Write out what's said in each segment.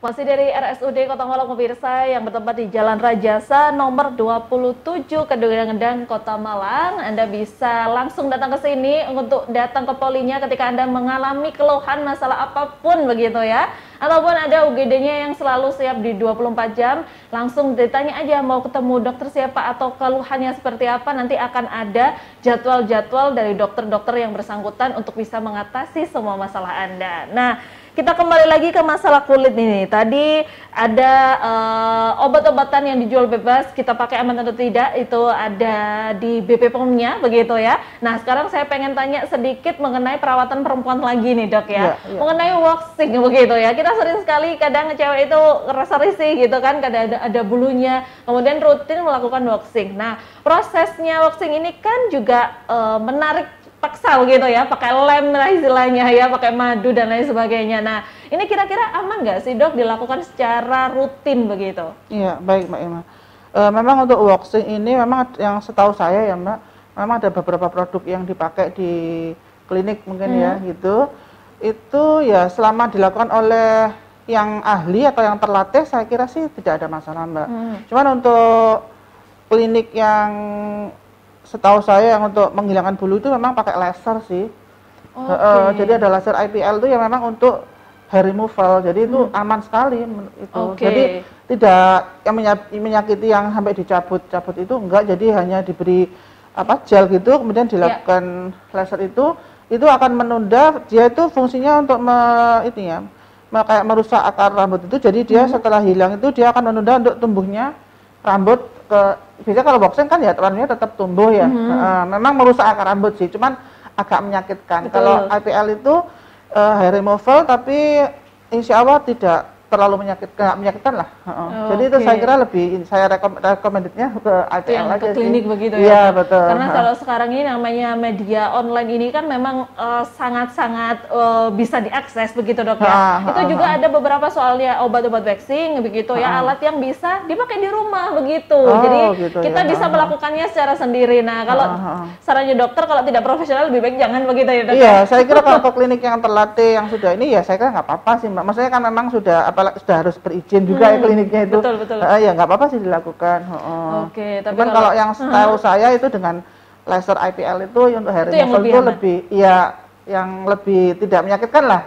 Masih dari RSUD Kota Malang pemirsa yang bertempat di Jalan Rajasa nomor 27 Kedungdang Kota Malang. Anda bisa langsung datang ke sini untuk datang ke polinya ketika Anda mengalami keluhan masalah apapun begitu ya. Ataupun ada UGD-nya yang selalu siap di 24 jam. Langsung ditanya aja mau ketemu dokter siapa atau keluhannya seperti apa. Nanti akan ada jadwal-jadwal dari dokter-dokter yang bersangkutan untuk bisa mengatasi semua masalah Anda. Nah, kita kembali lagi ke masalah kulit ini. Tadi ada obat-obatan yang dijual bebas, kita pakai aman atau tidak, itu ada di BP POM-nya, begitu ya. Nah, sekarang saya pengen tanya sedikit mengenai perawatan perempuan lagi nih dok ya. Mengenai waxing begitu ya. Kita sering sekali kadang cewek itu rasa risih gitu kan, kadang ada bulunya, kemudian rutin melakukan waxing. Nah, prosesnya waxing ini kan juga menarik paksa begitu ya, pakai lem lah istilahnya ya, pakai madu dan lain sebagainya. Nah, ini kira-kira aman nggak sih dok dilakukan secara rutin begitu? Iya, baik Mbak Ima. Memang untuk waxing ini memang yang setahu saya ya Mbak, memang ada beberapa produk yang dipakai di klinik mungkin ya gitu. Itu ya selama dilakukan oleh yang ahli atau yang terlatih, saya kira sih tidak ada masalah Mbak. Cuman untuk klinik yang setahu saya yang untuk menghilangkan bulu itu memang pakai laser sih. Jadi ada laser IPL itu yang memang untuk hair removal. Jadi itu aman sekali itu. Jadi tidak yang menyakiti yang sampai dicabut-cabut itu enggak. Jadi hanya diberi gel gitu, kemudian dilakukan laser itu akan menunda. Dia itu fungsinya untuk kayak merusak akar rambut itu. Jadi dia setelah hilang itu dia akan menunda untuk tumbuhnya rambut biasanya kalau waxing kan ya rambutnya tetap tumbuh ya. Memang merusak akar rambut sih, cuman agak menyakitkan. Kalau IPL itu hair removal, tapi insya Allah tidak terlalu menyakitkan lah. Jadi itu saya kira lebih saya recommendednya ke IPL aja ke klinik sih. Begitu ya. Ya, betul. Karena kalau sekarang ini namanya media online ini kan memang sangat-sangat bisa diakses begitu dok ya. Itu juga ada beberapa soalnya obat-obat waxing begitu ya, alat yang bisa dipakai di rumah begitu. Jadi gitu, kita bisa melakukannya secara sendiri. Nah, kalau sarannya dokter kalau tidak profesional lebih baik jangan begitu ya dok. Iya, saya kira kalau ke klinik yang terlatih yang sudah ini ya saya kira nggak apa-apa sih Mbak. Maksudnya kan memang sudah sudah harus berizin juga ya kliniknya itu. Betul. Ya nggak apa-apa sih dilakukan. Tapi kalau yang setahu saya itu dengan laser IPL itu untuk hair removal itu lebih yang lebih tidak menyakitkan lah.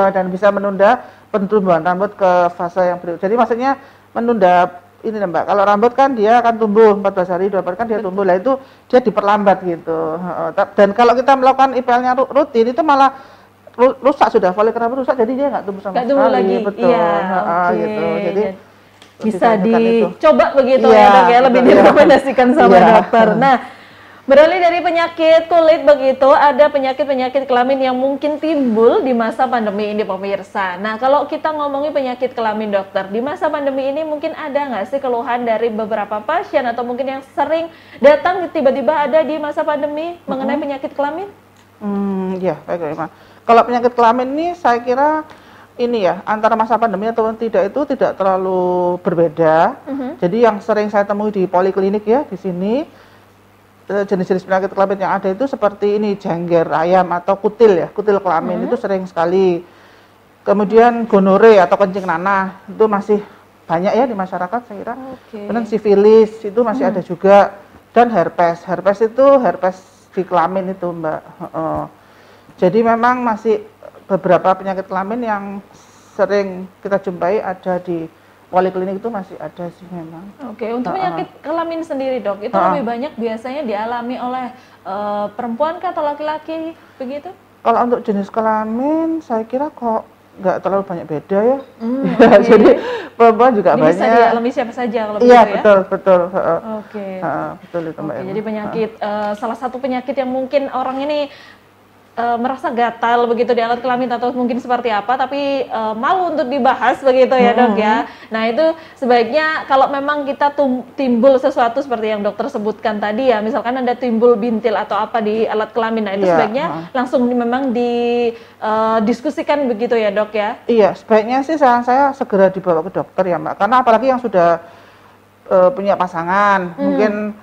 Dan bisa menunda pertumbuhan rambut ke fase yang berikut. Jadi maksudnya menunda ini Mbak. Kalau rambut kan dia akan tumbuh 14 hari, 24 kan dia tumbuh. Lah itu dia diperlambat gitu. Dan kalau kita melakukan IPL-nya rutin itu malah rusak, sudah folikel rambut rusak, jadi dia nggak tumbuh sama sekali. Lagi. Betul. Gitu. Jadi bisa dicoba begitu ya dok ya, lebih direkomendasikan sama dokter. Nah, beralih dari penyakit kulit begitu, ada penyakit-penyakit kelamin yang mungkin timbul di masa pandemi ini pemirsa. Nah, kalau kita ngomongin penyakit kelamin dokter, di masa pandemi ini mungkin ada nggak sih keluhan dari beberapa pasien atau mungkin yang sering datang tiba-tiba ada di masa pandemi mengenai penyakit kelamin? Ya, baik. Kalau penyakit kelamin ini saya kira ini ya, antara masa pandemi atau tidak itu tidak terlalu berbeda. Jadi yang sering saya temui di poliklinik ya di sini, jenis-jenis penyakit kelamin yang ada itu seperti ini, jangger ayam atau kutil ya, kutil kelamin itu sering sekali. Kemudian gonore atau kencing nanah itu masih banyak ya di masyarakat saya kira. Kemudian sifilis itu masih ada juga, dan herpes. Herpes itu herpes di kelamin itu Mbak. Jadi memang masih beberapa penyakit kelamin yang sering kita jumpai ada di poliklinik itu masih ada sih memang. Untuk penyakit kelamin sendiri dok, itu lebih banyak biasanya dialami oleh perempuan atau laki-laki begitu? Kalau untuk jenis kelamin saya kira kok nggak terlalu banyak beda ya. Jadi perempuan juga banyak. Bisa dialami siapa saja kalau begitu ya? Betul. Betul itu Mbak. Jadi penyakit salah satu penyakit yang mungkin orang ini merasa gatal begitu di alat kelamin atau mungkin seperti apa, tapi malu untuk dibahas begitu ya dok ya. Nah itu sebaiknya kalau memang kita timbul sesuatu seperti yang dokter sebutkan tadi ya, misalkan ada timbul bintil atau apa di alat kelamin, nah itu sebaiknya langsung memang didiskusikan begitu ya dok ya. Iya, sebaiknya sih saran saya segera dibawa ke dokter ya Mbak, karena apalagi yang sudah punya pasangan, mungkin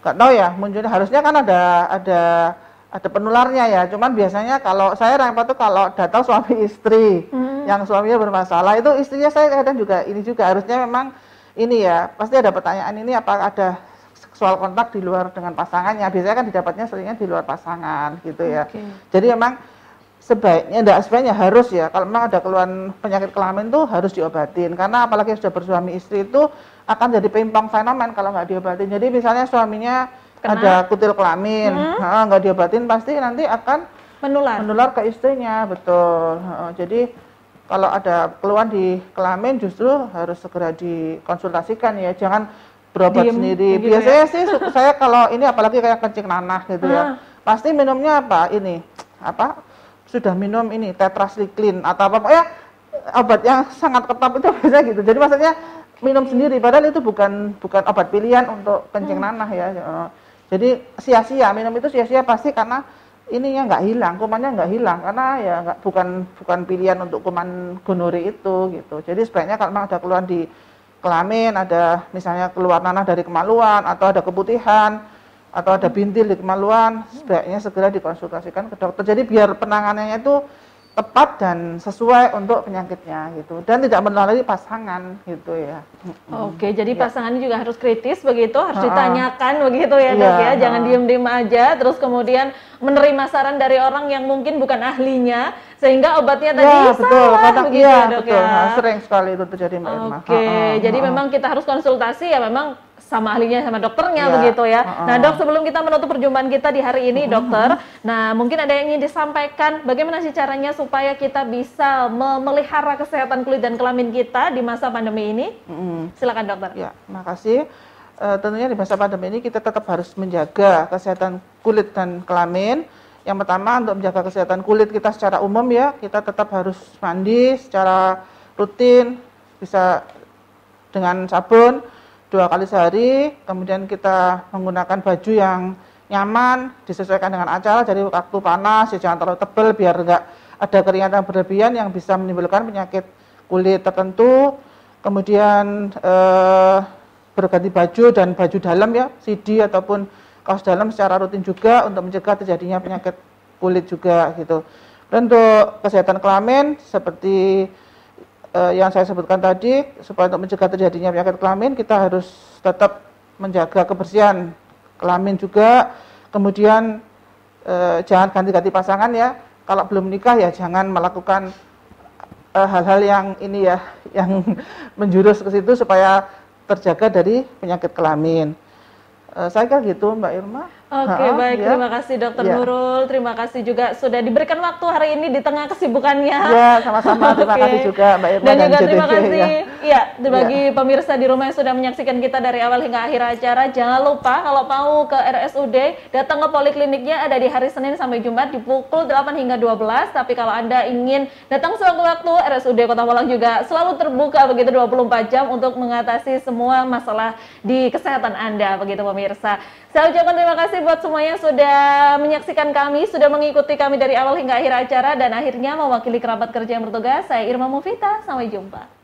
nggak tahu ya, munculnya harusnya kan ada penularnya ya, cuman biasanya kalau saya repot tuh kalau datang suami istri, yang suaminya bermasalah. Itu istrinya saya kadang juga ini juga harusnya memang ini ya, pasti ada pertanyaan ini apakah ada seksual kontak di luar dengan pasangannya. Biasanya kan didapatnya seringnya di luar pasangan gitu ya. Jadi memang sebaiknya harus ya, kalau memang ada keluhan penyakit kelamin tuh harus diobatin, karena apalagi sudah bersuami istri itu akan jadi pingpong fenomen kalau nggak diobatin. Jadi misalnya suaminya ada kutil kelamin, nggak diobatin pasti nanti akan menular ke istrinya, betul. Jadi kalau ada keluhan di kelamin justru harus segera dikonsultasikan ya, jangan berobat sendiri. Biasanya sih saya kalau ini apalagi kayak kencing nanah gitu ya, pasti minumnya sudah minum ini tetracycline atau apa ya, obat yang sangat ketat itu biasanya gitu. Jadi maksudnya minum sendiri, padahal itu bukan obat pilihan untuk kencing nanah ya. Jadi sia-sia, minum itu sia-sia pasti karena ininya nggak hilang, kumannya nggak hilang, karena ya bukan pilihan untuk kuman gonore itu gitu. Jadi sebaiknya kalau memang ada keluhan di kelamin, ada misalnya keluar nanah dari kemaluan atau ada keputihan atau ada bintil di kemaluan, sebaiknya segera dikonsultasikan ke dokter. Jadi biar penanganannya itu tepat dan sesuai untuk penyakitnya gitu, dan tidak menulari pasangan gitu ya. Oke, jadi pasangannya juga harus kritis begitu, harus ditanyakan begitu ya dok ya, jangan diem-diem aja, terus kemudian menerima saran dari orang yang mungkin bukan ahlinya, sehingga obatnya tadi salah begitu ya dok ya. Sering sekali itu terjadi Mbak Irma. Jadi memang kita harus konsultasi ya memang sama ahlinya, sama dokternya begitu ya. Nah dok, sebelum kita menutup perjumpaan kita di hari ini dokter, nah mungkin ada yang ingin disampaikan, bagaimana sih caranya supaya kita bisa memelihara kesehatan kulit dan kelamin kita di masa pandemi ini? Silakan dokter. Ya, makasih. Tentunya di masa pandemi ini kita tetap harus menjaga kesehatan kulit dan kelamin. Yang pertama, untuk menjaga kesehatan kulit kita secara umum ya, kita tetap harus mandi secara rutin, bisa dengan sabun 2 kali sehari, kemudian kita menggunakan baju yang nyaman, disesuaikan dengan acara, jadi waktu panas ya jangan terlalu tebal biar enggak ada keringatan berlebihan yang bisa menimbulkan penyakit kulit tertentu. Kemudian berganti baju dan baju dalam ya, CD ataupun kaos dalam secara rutin juga untuk mencegah terjadinya penyakit kulit juga gitu. Dan untuk kesehatan kelamin seperti yang saya sebutkan tadi, supaya untuk mencegah terjadinya penyakit kelamin kita harus tetap menjaga kebersihan kelamin juga. Kemudian jangan ganti-ganti pasangan ya, kalau belum nikah ya jangan melakukan hal-hal yang ini ya, yang menjurus ke situ supaya terjaga dari penyakit kelamin. Saya kira gitu Mbak Irma. Oke, baik, ya. Terima kasih Dokter Nurul, terima kasih juga sudah diberikan waktu hari ini di tengah kesibukannya. Ya, sama-sama, terima kasih juga Mbak Irma dan juga terima kasih bagi pemirsa di rumah yang sudah menyaksikan kita dari awal hingga akhir acara. Jangan lupa kalau mau ke RSUD, datang ke polikliniknya ada di hari Senin sampai Jumat di pukul 8 hingga 12. Tapi kalau Anda ingin datang sewaktu-waktu, RSUD Kota Malang juga selalu terbuka begitu 24 jam untuk mengatasi semua masalah di kesehatan Anda begitu pemirsa. Saya ucapkan terima kasih buat semuanya sudah menyaksikan kami, sudah mengikuti kami dari awal hingga akhir acara, dan akhirnya mewakili kerabat kerja yang bertugas, saya Irma Mufita, sampai jumpa.